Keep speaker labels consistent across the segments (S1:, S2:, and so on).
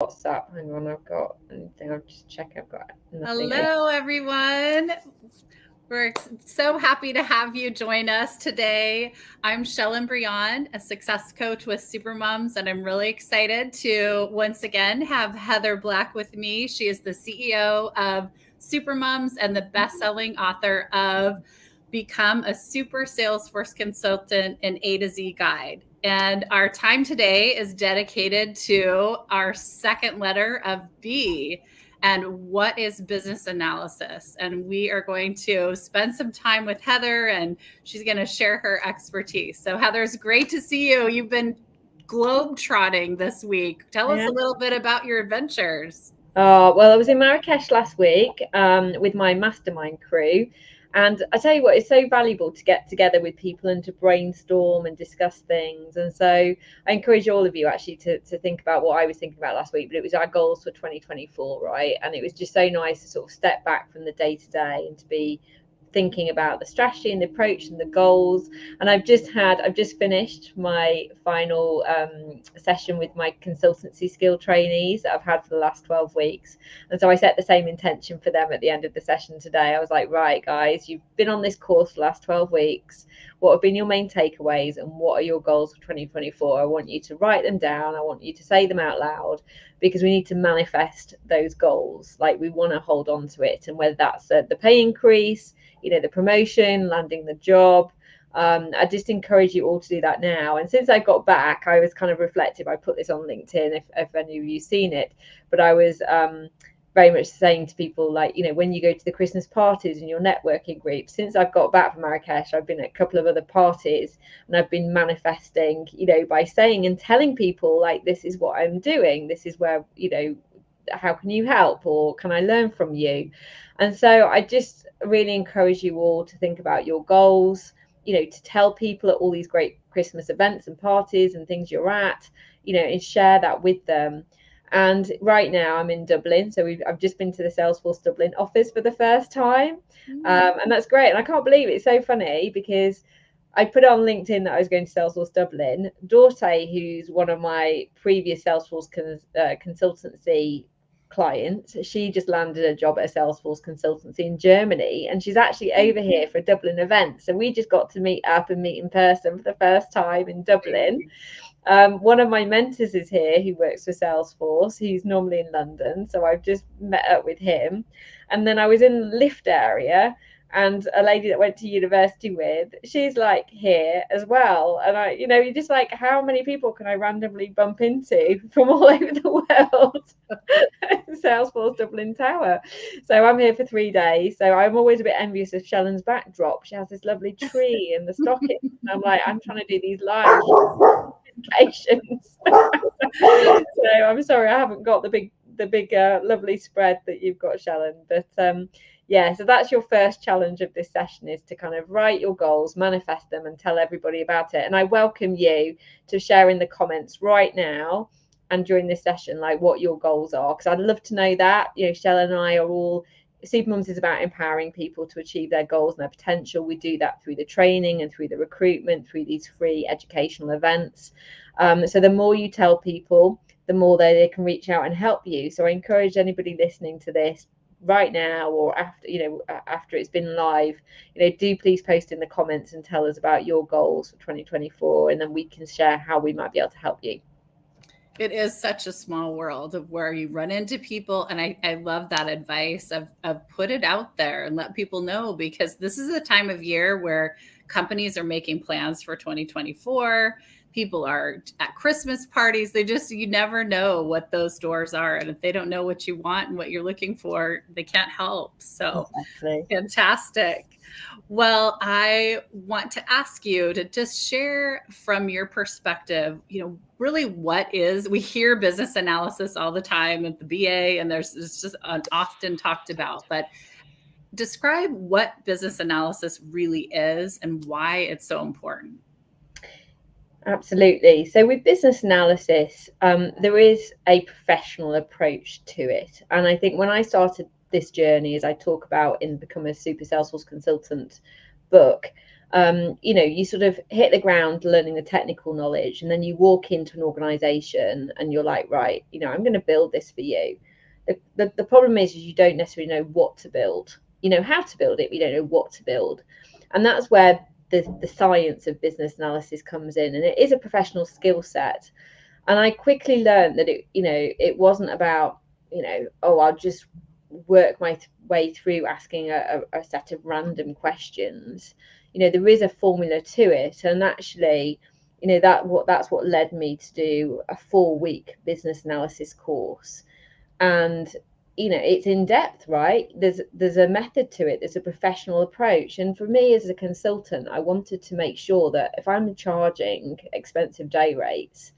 S1: WhatsApp. Hang on, I've got anything. I'll just check. I've got nothing.
S2: Hello, everyone. We're so happy to have you join us today. I'm Shellen Briand, a success coach with Supermoms, and I'm really excited to once again have Heather Black with me. She is the CEO of Supermoms and the best-selling author of Become a Super Salesforce Consultant, an A to Z Guide. And our time today is dedicated to our second letter of B, and what is business analysis. And we are going to spend some time with Heather, and she's going to share her expertise. So Heather, it's great to see you. You've been globe-trotting this week. Tell us
S1: Yeah.
S2: a little bit about your adventures.
S1: Oh, well, I was in Marrakesh last week with my mastermind crew. And I tell you what, it's so valuable to get together with people and to brainstorm and discuss things. And so I encourage all of you actually to think about what I was thinking about last week, but it was our goals for 2024, right? And it was just so nice to sort of step back from the day to day and to be thinking about the strategy and the approach and the goals. And I've just finished my final session with my consultancy skill trainees that I've had for the last 12 weeks. And so I set the same intention for them at the end of the session today. I was like, right, guys, you've been on this course for the last 12 weeks. What have been your main takeaways and what are your goals for 2024? I want you to write them down. I want you to say them out loud, because we need to manifest those goals. Like, we want to hold on to it. And whether that's the pay increase, the promotion, landing the job, I just encourage you all to do that now. And since I got back, I was kind of reflective. I put this on LinkedIn if any of you seen it, but I was very much saying to people, like, when you go to the Christmas parties and your networking group, since I've got back from Marrakesh, I've been at a couple of other parties, and I've been manifesting, by saying and telling people, like, this is what I'm doing, this is where, how can you help, or can I learn from you? And so I just really encourage you all to think about your goals, to tell people at all these great Christmas events and parties and things you're at, and share that with them. And right now I'm in Dublin, so I've just been to the Salesforce Dublin office for the first time, and that's great. And I can't believe it. It's so funny because I put on LinkedIn that I was going to Salesforce Dublin. Dorte, who's one of my previous Salesforce consultancy clients, she just landed a job at a Salesforce consultancy in Germany, and she's actually over here for a Dublin event. So we just got to meet up and meet in person for the first time in Dublin. One of my mentors is here who works for Salesforce. He's normally in London, so I've just met up with him. And then I was in the lift area, and a lady that went to university with, she's like here as well. And you're just like, how many people can I randomly bump into from all over the world? Salesforce Dublin Tower. So I'm here for 3 days. So I'm always a bit envious of Shellen's backdrop. She has this lovely tree and the stockings. And I'm like, I'm trying to do these live so I'm sorry I haven't got the big lovely spread that you've got, Shellen. But yeah, so that's your first challenge of this session, is to kind of write your goals, manifest them, and tell everybody about it. And I welcome you to share in the comments right now and during this session, like, what your goals are, because I'd love to know that. Shellen and I are all, Supermoms is about empowering people to achieve their goals and their potential. We do that through the training and through the recruitment, through these free educational events. So the more you tell people, the more they can reach out and help you. So I encourage anybody listening to this right now, or after it's been live, do please post in the comments and tell us about your goals for 2024, and then we can share how we might be able to help you.
S2: It is such a small world of where you run into people. And I love that advice of put it out there and let people know, because this is a time of year where companies are making plans for 2024. People are at Christmas parties. You never know what those doors are. And if they don't know what you want and what you're looking for, they can't help. So
S1: Exactly.
S2: Fantastic. Well, I want to ask you to just share from your perspective, really we hear business analysis all the time at the BA, and it's just often talked about, but describe what business analysis really is and why it's so important.
S1: Absolutely. So with business analysis, there is a professional approach to it. And I think when I started this journey, as I talk about in Become a Super Salesforce Consultant book, You sort of hit the ground learning the technical knowledge, and then you walk into an organization and you're like, right, I'm going to build this for you. The problem is you don't necessarily know what to build. You know how to build it, but you don't know what to build. And that's where the science of business analysis comes in. And it is a professional skill set. And I quickly learned that it wasn't about, I'll just work my way through asking a set of random questions. There is a formula to it, and actually, that's what led me to do a 4-week business analysis course. And it's in depth, right? There's a method to it, there's a professional approach. And for me as a consultant, I wanted to make sure that if I'm charging expensive day rates,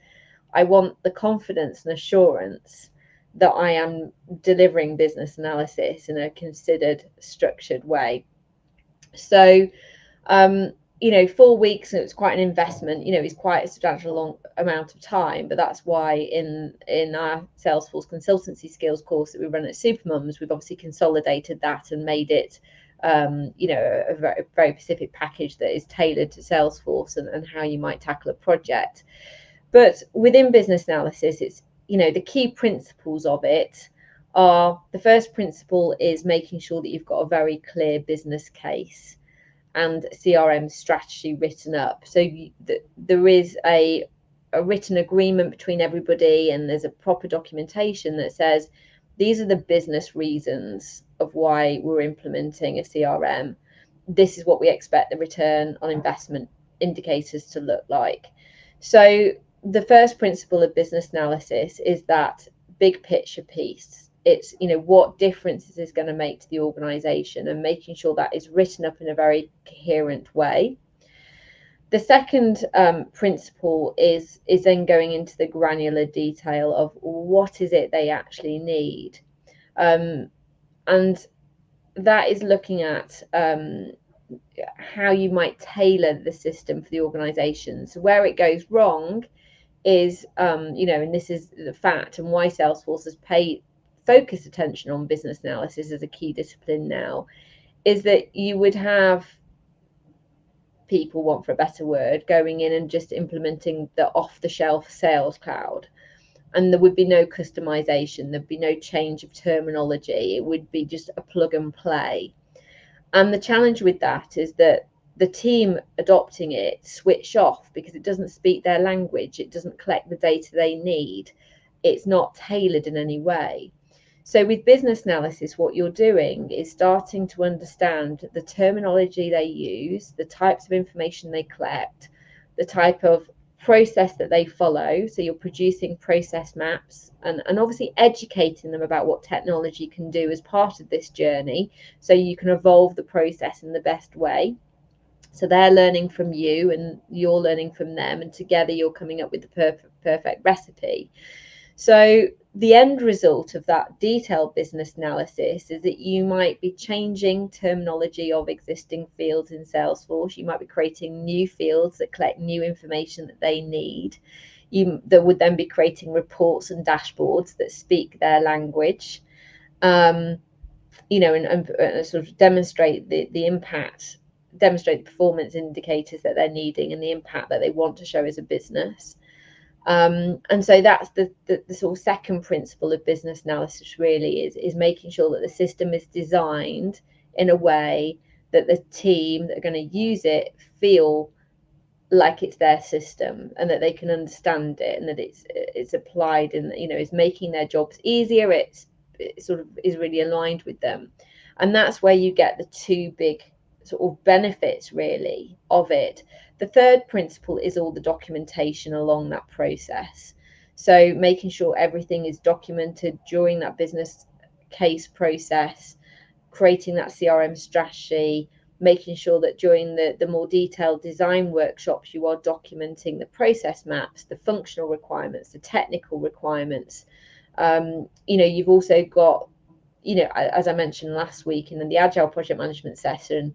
S1: I want the confidence and assurance that I am delivering business analysis in a considered, structured way. So 4 weeks, and it's quite an investment. It's quite a substantial long amount of time, but that's why in our Salesforce consultancy skills course that we run at Supermums, we've obviously consolidated that and made it a very, very specific package that is tailored to Salesforce and how you might tackle a project. But within business analysis, it's the key principles of it are, the first principle is making sure that you've got a very clear business case and CRM strategy written up. So there is a written agreement between everybody, and there's a proper documentation that says these are the business reasons of why we're implementing a CRM. This is what we expect the return on investment indicators to look like. So the first principle of business analysis is that big picture piece. It's what differences is going to make to the organization, and making sure that is written up in a very coherent way. The second principle is then going into the granular detail of what is it they actually need, and that is looking at how you might tailor the system for the organization. So where it goes wrong is, and this is the fact, and why Salesforce has focused attention on business analysis as a key discipline now, is that you would have people, want for a better word, going in and just implementing the off-the-shelf Sales Cloud, and there would be no customization, there'd be no change of terminology, it would be just a plug and play. And the challenge with that is that the team adopting it switch off because it doesn't speak their language, it doesn't collect the data they need, it's not tailored in any way. So with business analysis, what you're doing is starting to understand the terminology they use, the types of information they collect, the type of process that they follow. So you're producing process maps and obviously educating them about what technology can do as part of this journey, so you can evolve the process in the best way. So they're learning from you and you're learning from them, and together you're coming up with the perfect recipe. So the end result of that detailed business analysis is that you might be changing terminology of existing fields in Salesforce. You might be creating new fields that collect new information that they need. That would then be creating reports and dashboards that speak their language, and sort of demonstrate the impact, demonstrate the performance indicators that they're needing and the impact that they want to show as a business. And so that's the sort of second principle of business analysis, really, is making sure that the system is designed in a way that the team that are going to use it feel like it's their system, and that they can understand it, and that it's applied, and is making their jobs easier. It sort of is really aligned with them, and that's where you get the two big sort of benefits, really, of it. The third principle is all the documentation along that process. So making sure everything is documented during that business case process, creating that CRM strategy, making sure that during the more detailed design workshops, you are documenting the process maps, the functional requirements, the technical requirements. You've also got, as I mentioned last week in the Agile project management session,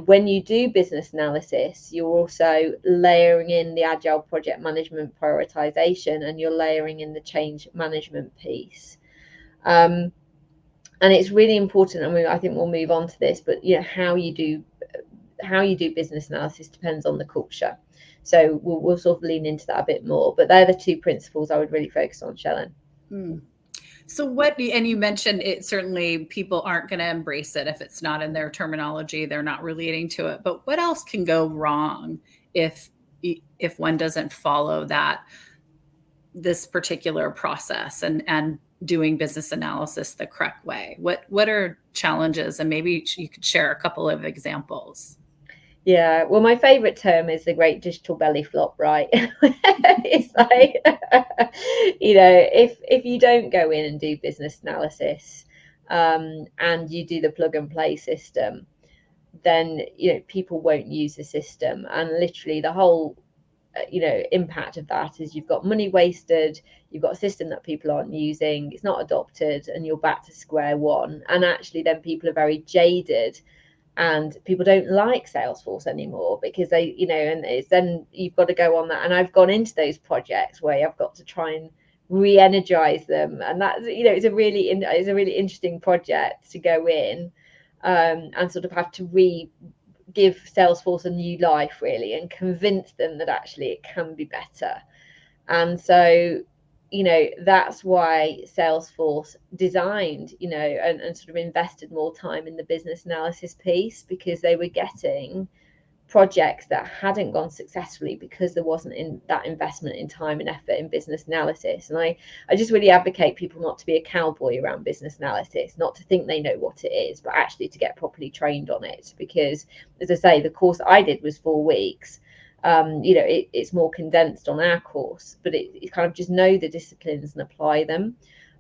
S1: when you do business analysis, you're also layering in the Agile project management prioritization, and you're layering in the change management piece. And it's really important. I mean, I think we'll move on to this, but how you do how you do business analysis depends on the culture. So we'll sort of lean into that a bit more. But they're the two principles I would really focus on, Shellen.
S2: So what, and you mentioned it, certainly people aren't going to embrace it if it's not in their terminology, they're not relating to it. But what else can go wrong if one doesn't follow this particular process and doing business analysis the correct way? What are challenges? And maybe you could share a couple of examples.
S1: Yeah, well, my favorite term is the great digital belly flop, right? It's like, if you don't go in and do business analysis, and you do the plug and play system, then people won't use the system, and literally the whole impact of that is you've got money wasted, you've got a system that people aren't using, it's not adopted, and you're back to square one. And actually then people are very jaded, and people don't like Salesforce anymore because they, and it's then you've got to go on that. And I've gone into those projects where I've got to try and re-energize them, and that's, it's a really interesting project to go in, and sort of have to give Salesforce a new life, really, and convince them that actually it can be better. And so that's why Salesforce designed, and sort of invested more time in the business analysis piece, because they were getting projects that hadn't gone successfully because there wasn't in that investment in time and effort in business analysis. And I just really advocate people not to be a cowboy around business analysis, not to think they know what it is, but actually to get properly trained on it. Because, as I say, the course I did was 4 weeks. It's more condensed on our course, but it kind of just know the disciplines and apply them.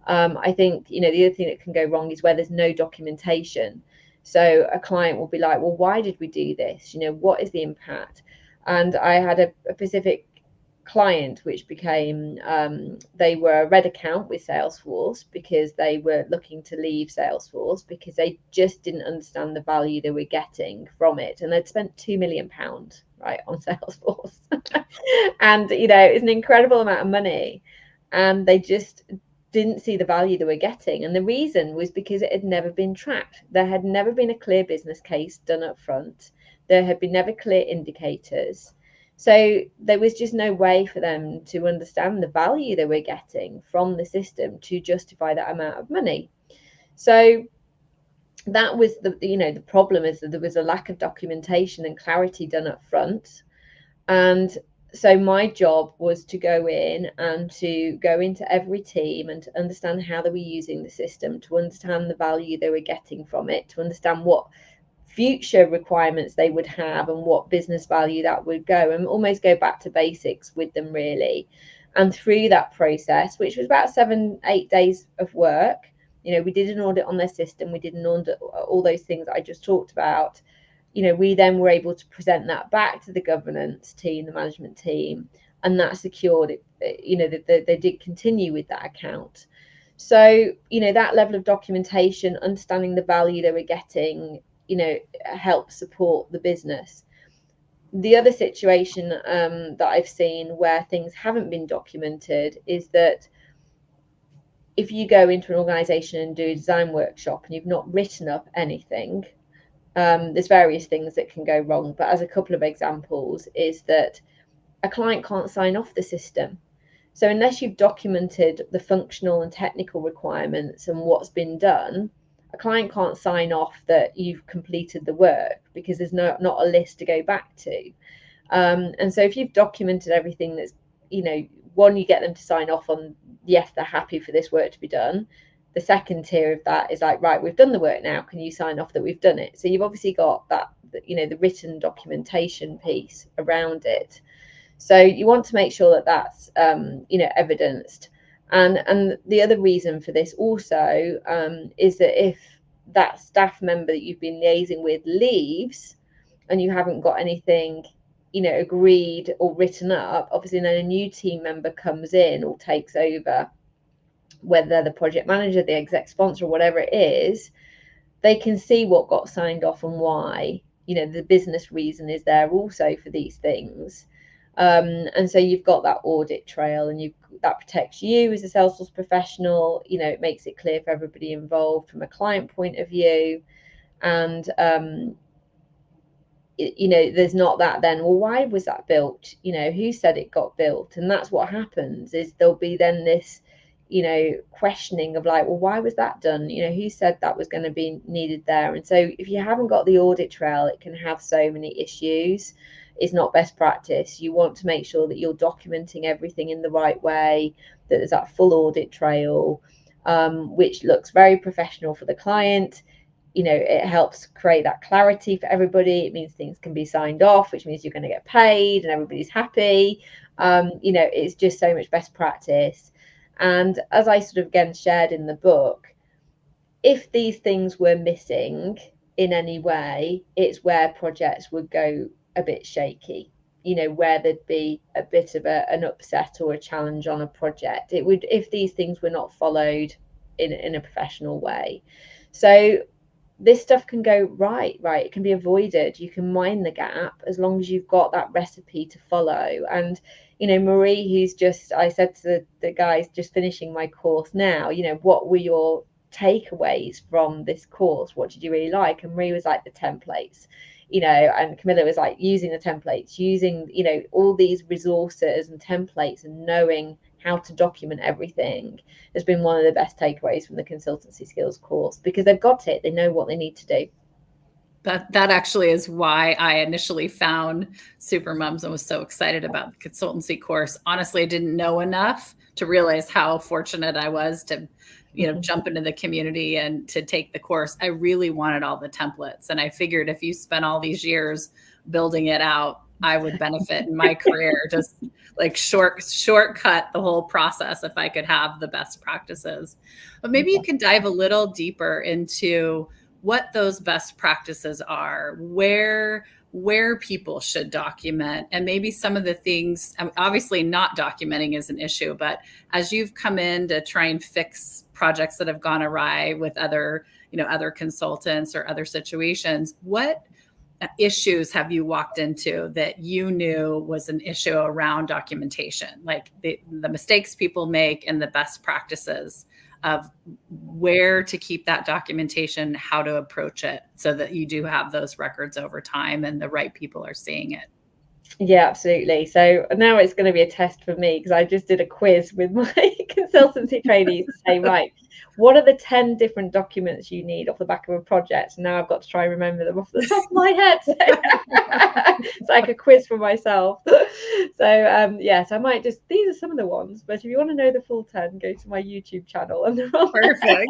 S1: I think, the other thing that can go wrong is where there's no documentation. So a client will be like, well, why did we do this? What is the impact? And I had a specific client which became, they were a red account with Salesforce because they were looking to leave Salesforce because they just didn't understand the value they were getting from it. And they'd spent £2 million, right, on Salesforce. And, it's an incredible amount of money. And they just didn't see the value they were getting. And the reason was because it had never been tracked. There had never been a clear business case done up front. There had been never clear indicators. So there was just no way for them to understand the value they were getting from the system to justify that amount of money. So that was the problem, is that there was a lack of documentation and clarity done up front. And so my job was to go in and to go into every team and to understand how they were using the system, to understand the value they were getting from it, to understand what future requirements they would have and what business value that would go, and almost go back to basics with them, really. And through that process, which was about 7-8 days of work, we did an audit on their system, we did an audit, all those things I just talked about. We then were able to present that back to the governance team, the management team, and that secured it, that they did continue with that account. So, that level of documentation, understanding the value they were getting, help support the business. The other situation that I've seen where things haven't been documented is that if you go into an organization and do a design workshop and you've not written up anything, there's various things that can go wrong. But as a couple of examples, is that a client can't sign off the system. So unless you've documented the functional and technical requirements and what's been done, a client can't sign off that you've completed the work, because there's not a list to go back to. And so if you've documented everything, that's, one, you get them to sign off on, yes, they're happy for this work to be done. The second tier of that is like, right, we've done the work now, can you sign off that we've done it? So you've obviously got that, the written documentation piece around it. So you want to make sure that that's, evidenced. And the other reason for this also is that if that staff member that you've been liaising with leaves and you haven't got anything, agreed or written up, obviously then a new team member comes in or takes over, whether they're the project manager, the exec sponsor, or whatever it is, they can see what got signed off and why. The business reason is there also for these things. And so you've got that audit trail, and that protects you as a Salesforce professional. It makes it clear for everybody involved from a client point of view. And there's not that then, well, why was that built? Who said it got built? And that's what happens, is there'll be then this, questioning of like, well, why was that done? Who said that was going to be needed there? And so if you haven't got the audit trail, it can have so many issues. It's not best practice. You want to make sure that you're documenting everything in the right way, that there's that full audit trail, which looks very professional for the client. It helps create that clarity for everybody. It means things can be signed off, which means you're going to get paid and everybody's happy. It's just so much best practice. And as I sort of again shared in the book, if these things were missing in any way, it's where projects would go a bit shaky, where there'd be a bit of an upset or a challenge on a project. It would, if these things were not followed in a professional way. So this stuff can go right, it can be avoided. You can mind the gap as long as you've got that recipe to follow. And Marie, who's just, I said to the guys just finishing my course now, what were your takeaways from this course? What did you really like? And Marie was like, the templates, and Camilla was like, using the templates, using all these resources and templates, and knowing how to document everything has been one of the best takeaways from the consultancy skills course, because they've got it, they know what they need to do.
S2: That actually is why I initially found Supermoms and was so excited about the consultancy course. Honestly, I didn't know enough to realize how fortunate I was to jump into the community and to take the course. I really wanted all the templates, and I figured if you spent all these years building it out, I would benefit in my career, just like shortcut the whole process if I could have the best practices. But maybe you can dive a little deeper into what those best practices are, where people should document, and maybe some of the things. Obviously not documenting is an issue, but as you've come in to try and fix projects that have gone awry with other consultants or other situations, what issues have you walked into that you knew was an issue around documentation, like the mistakes people make and the best practices of where to keep that documentation, how to approach it so that you do have those records over time and the right people are seeing it?
S1: Yeah, absolutely. So now it's going to be a test for me, because I just did a quiz with my consultancy trainees to say, right, what are the 10 different documents you need off the back of a project? And now I've got to try and remember them off the top of my head. So it's like a quiz for myself. So so I might just, these are some of the ones, but if you want to know the full 10, go to my YouTube channel and they're all
S2: perfect.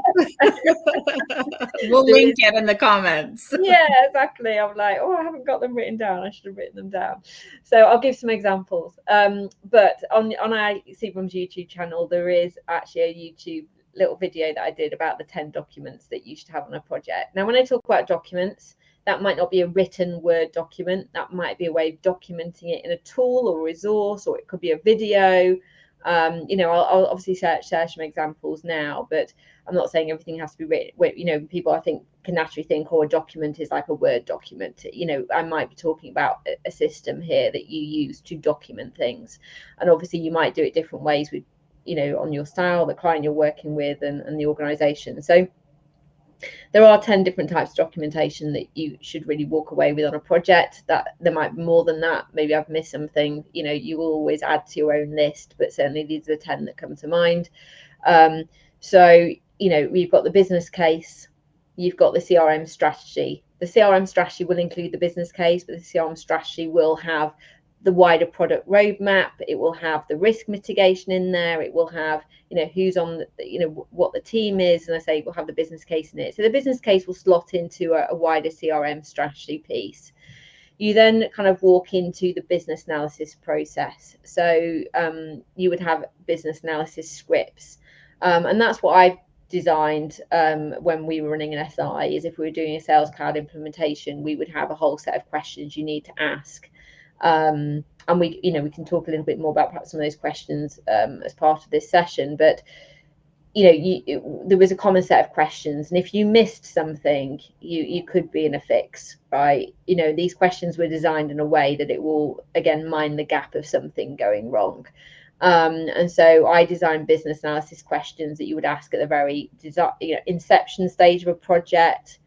S2: We'll link it in the comments.
S1: Yeah, exactly. I'm like, I haven't got them written down. I should have written them down. So I'll give some examples. But on our Supermoms YouTube channel, there is actually a YouTube little video that I did about the 10 documents that you should have on a project. Now, when I talk about documents, that might not be a written Word document. That might be a way of documenting it in a tool or resource, or it could be a video. I'll obviously share some examples now, but I'm not saying everything has to be written. People I think can naturally think, a document is like a Word document. I might be talking about a system here that you use to document things, and obviously you might do it different ways with on your style, the client you're working with, and the organization. So there are 10 different types of documentation that you should really walk away with on a project. That there might be more than that. Maybe I've missed something. You will always add to your own list, but certainly these are the 10 that come to mind. So we've got the business case, you've got the CRM strategy. The CRM strategy will include the business case, but the CRM strategy will have the wider product roadmap. It will have the risk mitigation in there. It will have, who's on, what the team is. And I say we'll have the business case in it. So the business case will slot into a wider CRM strategy piece. You then kind of walk into the business analysis process. So you would have business analysis scripts. And that's what I designed when we were running an SI, is if we were doing a Sales Cloud implementation, we would have a whole set of questions you need to ask. And we can talk a little bit more about perhaps some of those questions as part of this session, but there was a common set of questions, and if you missed something, you could be in a fix, right? These questions were designed in a way that it will again mind the gap of something going wrong. And so I designed business analysis questions that you would ask at the very inception stage of a project,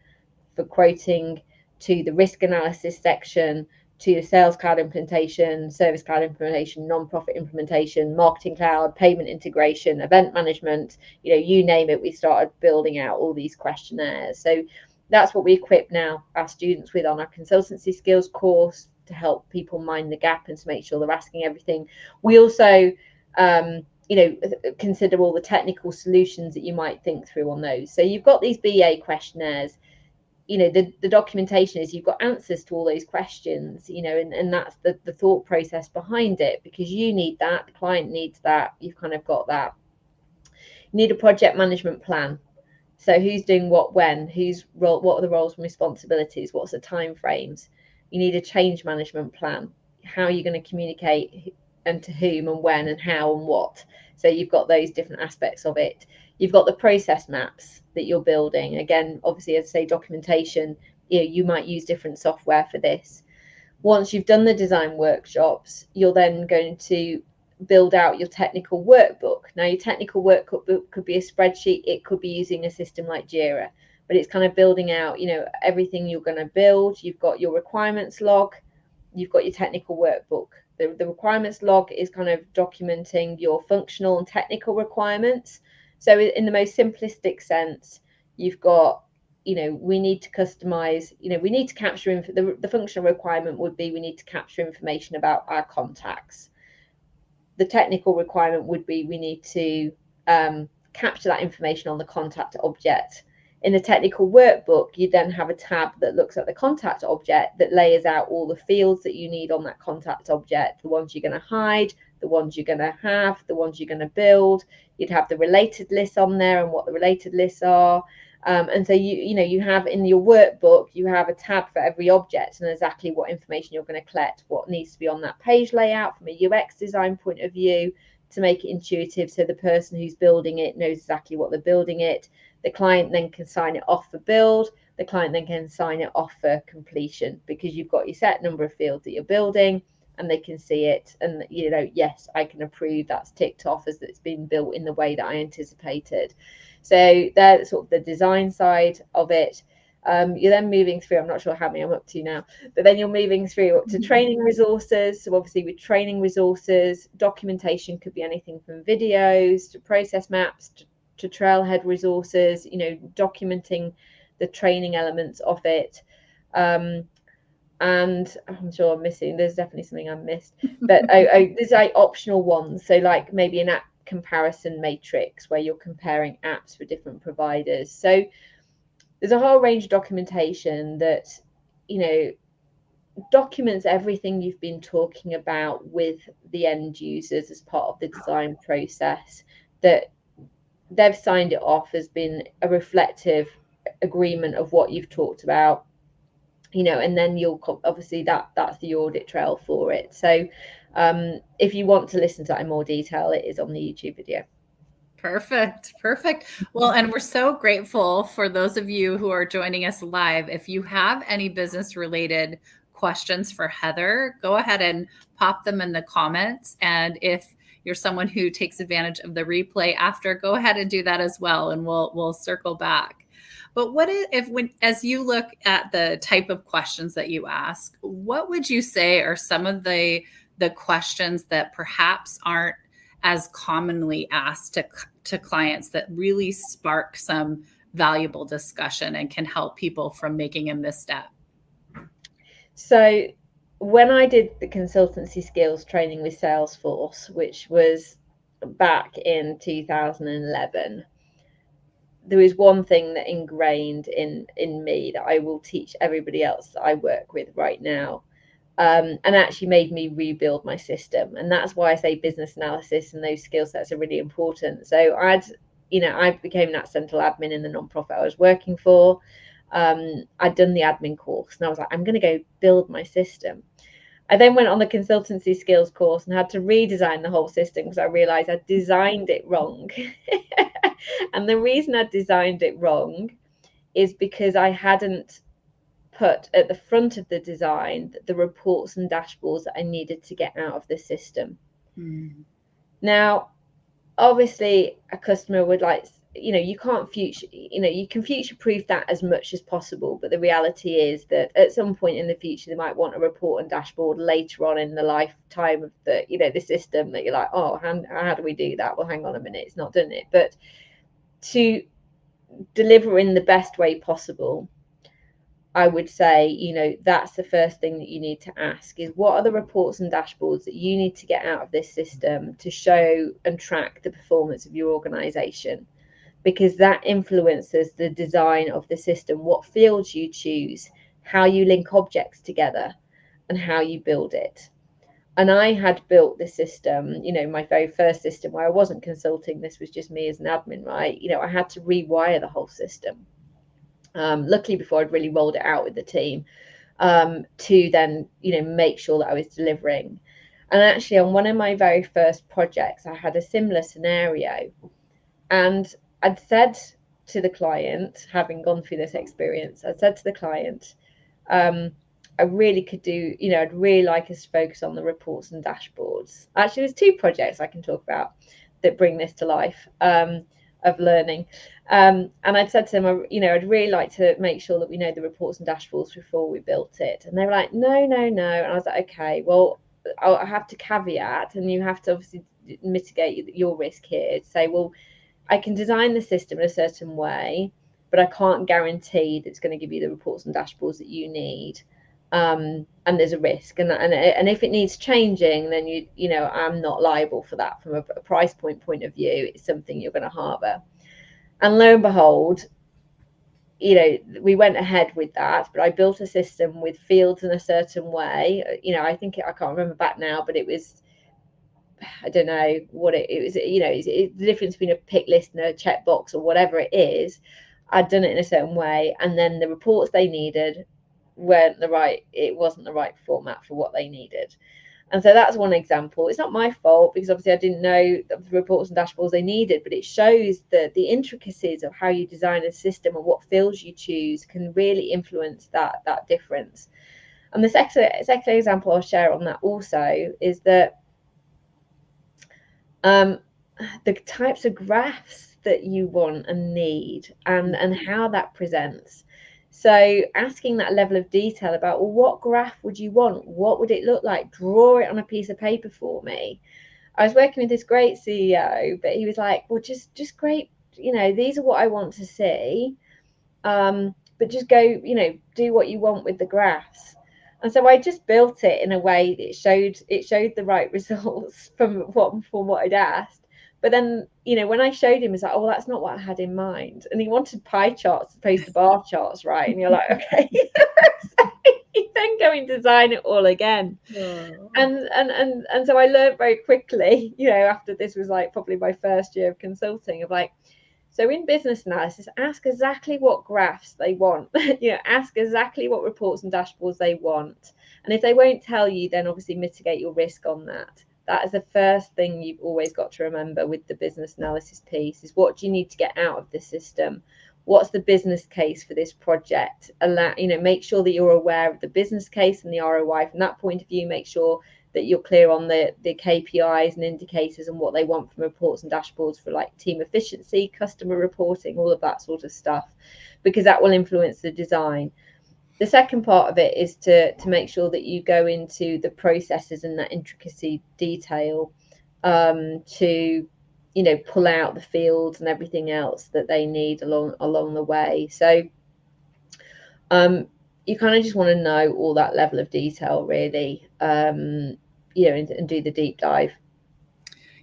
S1: for quoting to the risk analysis section, to the Sales Cloud implementation, Service Cloud implementation, non-profit implementation, Marketing Cloud, payment integration, event management, you name it. We started building out all these questionnaires. So that's what we equip now our students with on our consultancy skills course, to help people mind the gap and to make sure they're asking everything. We also consider all the technical solutions that you might think through on those. So you've got these BA questionnaires. The documentation is you've got answers to all those questions, and that's the thought process behind it, because you need that, the client needs that, you've kind of got that. You need a project management plan. So who's doing what, when, what are the roles and responsibilities, what's the time frames? You need a change management plan. How are you going to communicate, and to whom, and when, and how, and what? So you've got those different aspects of it. You've got the process maps that you're building. Again, obviously, as I say, documentation, you might use different software for this. Once you've done the design workshops, you're then going to build out your technical workbook. Now, your technical workbook could be a spreadsheet, it could be using a system like Jira, but it's kind of building out, everything you're going to build. You've got your requirements log, you've got your technical workbook. The requirements log is kind of documenting your functional and technical requirements. So in the most simplistic sense, you've got, we need to customize, we need to capture the functional requirement would be we need to capture information about our contacts. The technical requirement would be we need to capture that information on the contact object. In the technical workbook, you then have a tab that looks at the contact object that layers out all the fields that you need on that contact object, the ones you're going to hide, the ones you're going to have, the ones you're going to build. You'd have the related lists on there and what the related lists are. And so you have in your workbook, you have a tab for every object and exactly what information you're going to collect, what needs to be on that page layout from a UX design point of view to make it intuitive, so the person who's building it knows exactly what they're building it. The client then can sign it off for build. The client then can sign it off for completion, because you've got your set number of fields that you're building and they can see it. And, yes, I can approve, that's ticked off as it's been built in the way that I anticipated. So that's sort of the design side of it. You're then moving through, I'm not sure how many I'm up to now, but then you're moving through up to training resources. So obviously with training resources, documentation could be anything from videos to process maps to trailhead resources, documenting the training elements of it. And I'm sure I'm missing, there's definitely something I missed, but there's like optional ones. So like maybe an app comparison matrix where you're comparing apps for different providers. So there's a whole range of documentation that, documents everything you've been talking about with the end users as part of the design process, that they've signed it off as being a reflective agreement of what you've talked about, and then you'll obviously that's the audit trail for it. So if you want to listen to that in more detail, it is on the YouTube video.
S2: Perfect. Well, and we're so grateful for those of you who are joining us live. If you have any business related questions for Heather, go ahead and pop them in the comments. And if you're someone who takes advantage of the replay after, go ahead and do that as well, and we'll circle back. But as you look at the type of questions that you ask, what would you say are some of the questions that perhaps aren't as commonly asked to clients that really spark some valuable discussion and can help people from making a misstep?
S1: So when I did the consultancy skills training with Salesforce, which was back in 2011, there was one thing that ingrained in me that I will teach everybody else that I work with right now. And actually made me rebuild my system. And that's why I say business analysis and those skill sets are really important. So I became that central admin in the nonprofit I was working for. I'd done the admin course and I was like, I'm going to go build my system. I then went on the consultancy skills course and had to redesign the whole system because I realized I'd designed it wrong. And the reason I designed it wrong is because I hadn't put at the front of the design the reports and dashboards that I needed to get out of the system. Now, obviously, a customer would like you can't you can future proof that as much as possible, but the reality is that at some point in the future they might want a report and dashboard later on in the lifetime of the system, that you're like, oh, how do we do that? Well, hang on a minute, it's not done it. But to deliver in the best way possible, I would say, that's the first thing that you need to ask is, what are the reports and dashboards that you need to get out of this system to show and track the performance of your organization? Because that influences the design of the system, what fields you choose, how you link objects together, and how you build it. And I had built this system, my very first system where I wasn't consulting. This was just me as an admin, right? I had to rewire the whole system. Luckily, before I'd really rolled it out with the team, to then, make sure that I was delivering. And actually, on one of my very first projects, I had a similar scenario. And I'd said to the client, having gone through this experience, I said to the client, I really could do, I'd really like us to focus on the reports and dashboards. Actually, there's 2 projects I can talk about that bring this to life, of learning. And I'd said to them, I'd really like to make sure that we know the reports and dashboards before we built it. And they were like, no. And I was like, okay, well, I have to caveat, and you have to obviously mitigate your risk here. Say, well, I can design the system in a certain way, but I can't guarantee that it's going to give you the reports and dashboards that you need. And there's a risk, and if it needs changing, then I'm not liable for that from a price point of view. It's something you're going to harbour. And lo and behold, we went ahead with that, but I built a system with fields in a certain way. I can't remember back now, but it was, I don't know what it was. It's the difference between a pick list and a checkbox or whatever it is. I'd done it in a certain way, and then the reports they needed it wasn't the right format for what they needed. And so that's one example. It's not my fault, because obviously I didn't know the reports and dashboards they needed, but it shows that the intricacies of how you design a system and what fields you choose can really influence that difference. And the second example I'll share on that also is that the types of graphs that you want and need, and how that presents. So asking that level of detail about, well, what graph would you want? What would it look like? Draw it on a piece of paper for me. I was working with this great CEO, but he was like, well, just great, these are what I want to see. But just go, do what you want with the graphs. And so I just built it in a way that it showed the right results from what I'd asked. But then, when I showed him, he's like, oh, well, that's not what I had in mind. And he wanted pie charts as opposed to bar charts, right? And you're like, okay. So you then go and design it all again. Oh. And so I learned very quickly, after this was like probably my first year of consulting, of like, so in business analysis, ask exactly what graphs they want. Ask exactly what reports and dashboards they want. And if they won't tell you, then obviously mitigate your risk on that. That is the first thing you've always got to remember with the business analysis piece, is what do you need to get out of the system? What's the business case for this project? Make sure that you're aware of the business case and the ROI from that point of view. Make sure that you're clear on the KPIs and indicators and what they want from reports and dashboards for like team efficiency, customer reporting, all of that sort of stuff, because that will influence the design. The second part of it is to make sure that you go into the processes and that intricacy detail, to pull out the fields and everything else that they need along the way. So you kind of just want to know all that level of detail, really, and do the deep dive.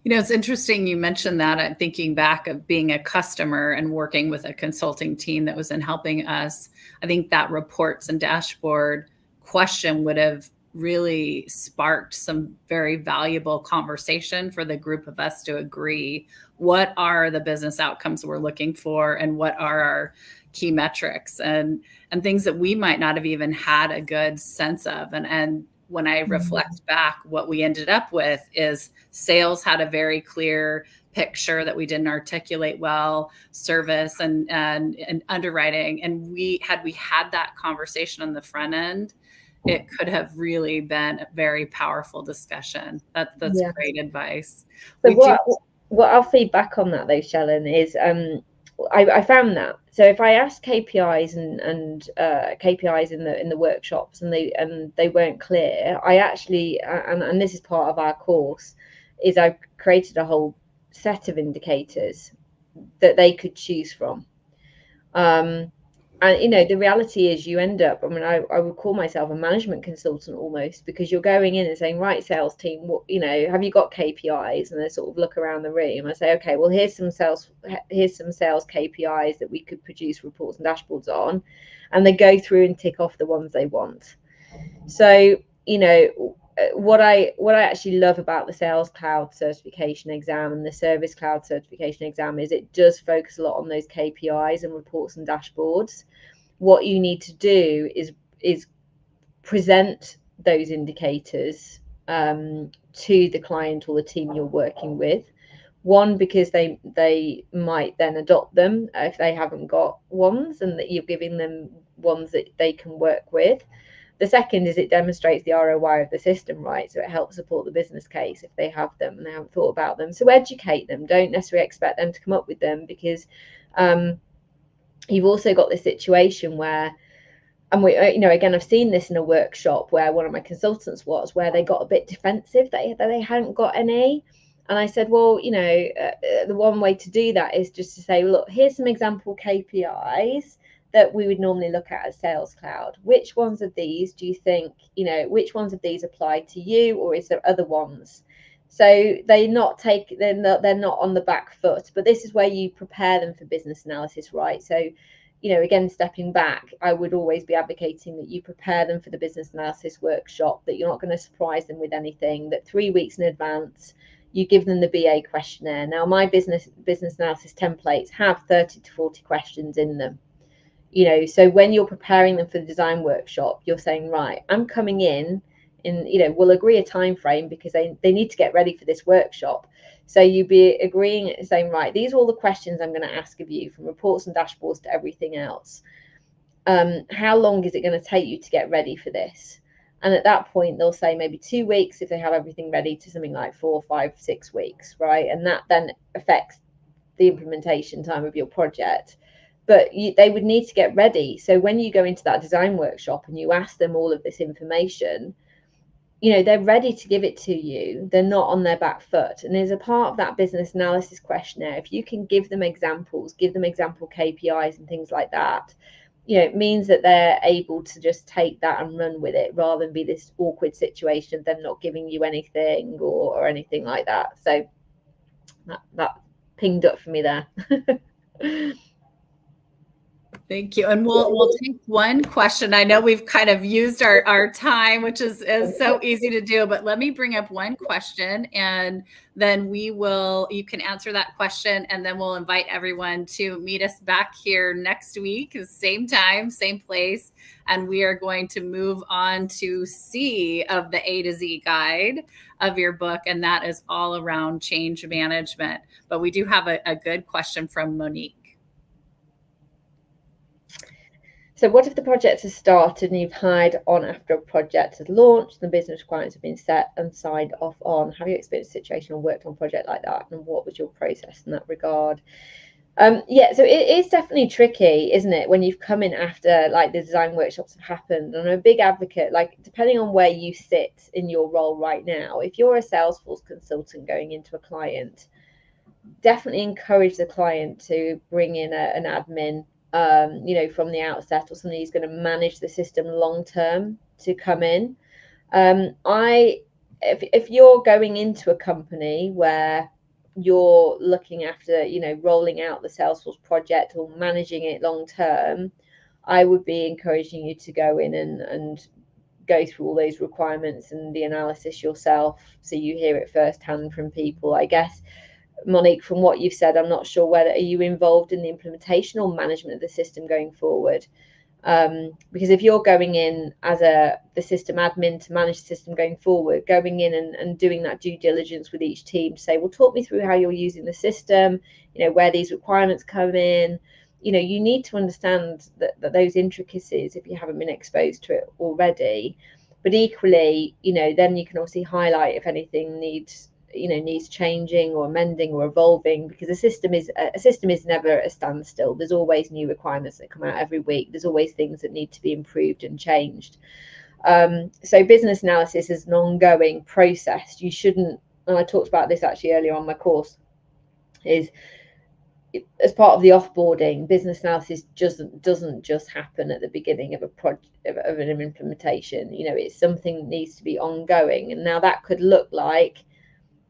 S2: It's interesting you mentioned that. I'm thinking back of being a customer and working with a consulting team that was in helping us. I think that reports and dashboard question would have really sparked some very valuable conversation for the group of us to agree what are the business outcomes we're looking for and what are our key metrics and things that we might not have even had a good sense of. And when I reflect back, what we ended up with is sales had a very clear picture that we didn't articulate well, service and underwriting. And we had that conversation on the front end, it could have really been a very powerful discussion. That's great advice.
S1: So what I'll feed back on that though, Shellen, is I found that. So if I ask KPIs and KPIs in the workshops and they weren't clear, I actually and this is part of our course, is I've created a whole set of indicators that they could choose from. And the reality is you end up, I mean, I would call myself a management consultant almost, because you're going in and saying, right, sales team, what, have you got KPIs? And they sort of look around the room. I say, okay, well, here's some sales KPIs that we could produce reports and dashboards on. And they go through and tick off the ones they want. So, what I actually love about the Sales Cloud certification exam and the Service Cloud certification exam is it does focus a lot on those KPIs and reports and dashboards. What you need to do is present those indicators to the client or the team you're working with. One, because they might then adopt them if they haven't got ones, and that you're giving them ones that they can work with. The second is it demonstrates the ROI of the system, right? So it helps support the business case if they have them and they haven't thought about them. So educate them. Don't necessarily expect them to come up with them, because you've also got this situation where, and again, I've seen this in a workshop where one of my consultants was, where they got a bit defensive that they hadn't got any. And I said, well, the one way to do that is just to say, look, here's some example KPIs that we would normally look at as Sales Cloud. Which ones of these do you think, which ones of these apply to you, or is there other ones? So they're not on the back foot, but this is where you prepare them for business analysis, right? So, again, stepping back, I would always be advocating that you prepare them for the business analysis workshop, that you're not going to surprise them with anything, that 3 weeks in advance, you give them the BA questionnaire. Now, my business analysis templates have 30 to 40 questions in them. So when you're preparing them for the design workshop, you're saying, right, I'm coming in, we'll agree a time frame because they need to get ready for this workshop. So you'd be agreeing, saying, right, these are all the questions I'm going to ask of you, from reports and dashboards to everything else. How long is it going to take you to get ready for this? And at that point, they'll say maybe 2 weeks if they have everything ready, to something like 4, 5, 6 weeks, right? And that then affects the implementation time of your project. But they would need to get ready. So when you go into that design workshop and you ask them all of this information, they're ready to give it to you. They're not on their back foot. And as a part of that business analysis questionnaire, if you can give them examples, give them example KPIs and things like that, it means that they're able to just take that and run with it, rather than be this awkward situation of them not giving you anything or anything like that. So that pinged up for me there.
S2: Thank you. And we'll take one question. I know we've kind of used our time, which is so easy to do, but let me bring up one question, and then you can answer that question, and then we'll invite everyone to meet us back here next week, same time, same place. And we are going to move on to C of the A to Z guide of your book. And that is all around change management. But we do have a good question from Monique.
S1: So what if the project has started and you've hired on after a project has launched, the business requirements have been set and signed off on? Have you experienced a situation or worked on a project like that? And what was your process in that regard? So it is definitely tricky, isn't it, when you've come in after like the design workshops have happened. And I'm a big advocate, like depending on where you sit in your role right now, if you're a Salesforce consultant going into a client, definitely encourage the client to bring in an admin from the outset, or somebody who's going to manage the system long term to come in. If you're going into a company where you're looking after, rolling out the Salesforce project or managing it long term, I would be encouraging you to go in and go through all those requirements and the analysis yourself, so you hear it firsthand from people. I guess, Monique, from what you've said, I'm not sure whether are you involved in the implementation or management of the system going forward. Because if you're going in as the system admin to manage the system going forward, going in and doing that due diligence with each team to say, well, talk me through how you're using the system, where these requirements come in. You need to understand that those intricacies if you haven't been exposed to it already. But equally, then you can obviously highlight if anything needs needs changing or amending or evolving, because a system is never at a standstill. There's always new requirements that come out every week. There's always things that need to be improved and changed. So business analysis is an ongoing process. You shouldn't, and I talked about this actually earlier on my course, is as part of the offboarding, business analysis doesn't just happen at the beginning of a project, of an implementation. It's something that needs to be ongoing. And now that could look like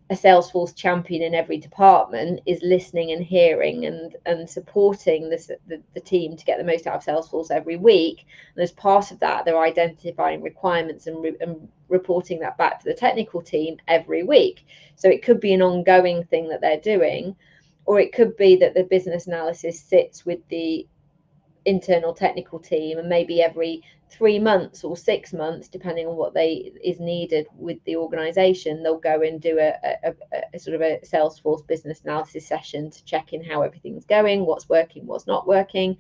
S1: a Salesforce champion in every department is listening and hearing and supporting the team to get the most out of Salesforce every week. And as part of that, they're identifying requirements and reporting that back to the technical team every week. So it could be an ongoing thing that they're doing, or it could be that the business analysis sits with the internal technical team, and maybe every 3 months or 6 months, depending on what is needed with the organization, they'll go and do a sort of a Salesforce business analysis session to check in how everything's going, what's working, what's not working,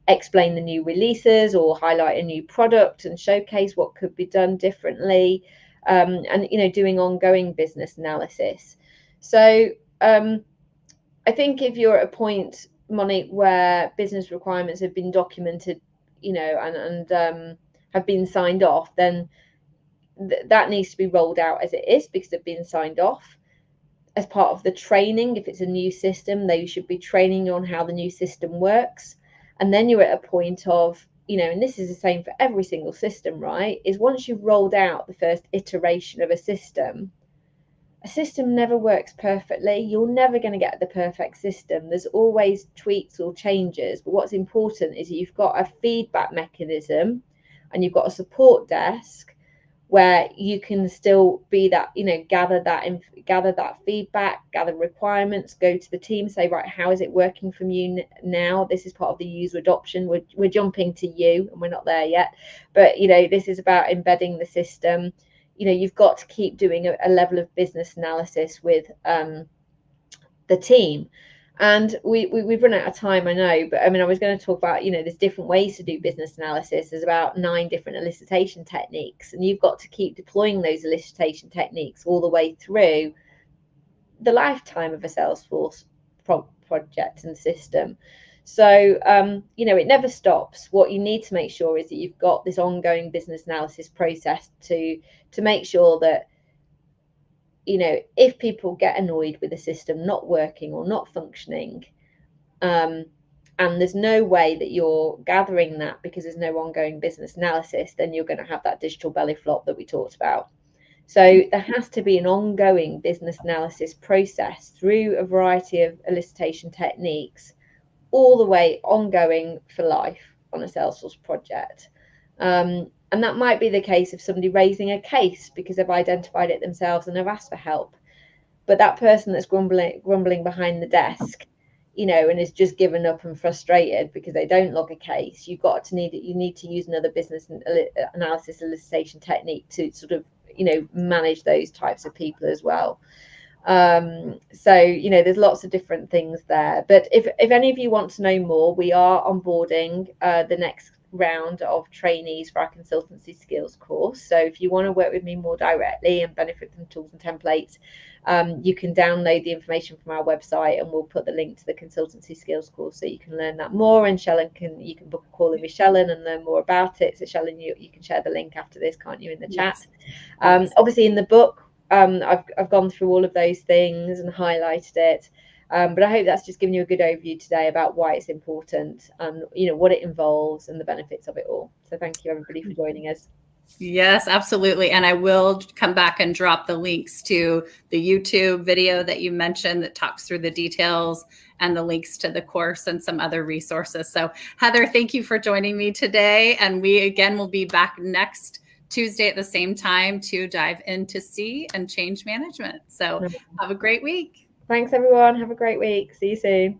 S1: explain the new releases or highlight a new product and showcase what could be done differently, and doing ongoing business analysis. So I think if you're at a point, Monique, where business requirements have been documented, and have been signed off, then that needs to be rolled out as it is, because they've been signed off. As part of the training, if it's a new system, they should be training on how the new system works. And then you're at a point of, and this is the same for every single system, right? Is once you've rolled out the first iteration of a system never works perfectly. You're never going to get the perfect system. There's always tweaks or changes. But what's important is you've got a feedback mechanism and you've got a support desk where you can still be that, gather that feedback, gather requirements, go to the team, say, right, how is it working from you now? This is part of the user adoption. We're jumping to you, and we're not there yet. But, this is about embedding the system. You've got to keep doing a level of business analysis with the team. And we've run out of time, I know, but I was going to talk about, there's different ways to do business analysis. There's about 9 different elicitation techniques, and you've got to keep deploying those elicitation techniques all the way through the lifetime of a Salesforce project and system. So, it never stops. What you need to make sure is that you've got this ongoing business analysis process to make sure that, if people get annoyed with the system not working or not functioning, and there's no way that you're gathering that because there's no ongoing business analysis, then you're going to have that digital belly flop that we talked about. So there has to be an ongoing business analysis process through a variety of elicitation techniques, all the way ongoing for life on a Salesforce project. And that might be the case of somebody raising a case because they've identified it themselves and have asked for help. But that person that's grumbling behind the desk, and is just given up and frustrated because they don't log a case, you need to use another business analysis elicitation technique to sort of, manage those types of people as well. So there's lots of different things there. But if any of you want to know more, we are onboarding the next round of trainees for our consultancy skills course. So if you want to work with me more directly and benefit from tools and templates, you can download the information from our website, and we'll put the link to the consultancy skills course so you can learn that more. And you can book a call in with Shellen and learn more about it. So Shellen, you can share the link after this, can't you, in the chat? Obviously in the book, I've gone through all of those things and highlighted it. But I hope that's just given you a good overview today about why it's important and, what it involves and the benefits of it all. So thank you, everybody, for joining us.
S2: Yes, absolutely. And I will come back and drop the links to the YouTube video that you mentioned that talks through the details, and the links to the course and some other resources. So Heather, thank you for joining me today. And we, again, will be back next Tuesday at the same time to dive into C and change management. So have a great week.
S1: Thanks, everyone. Have a great week. See you soon.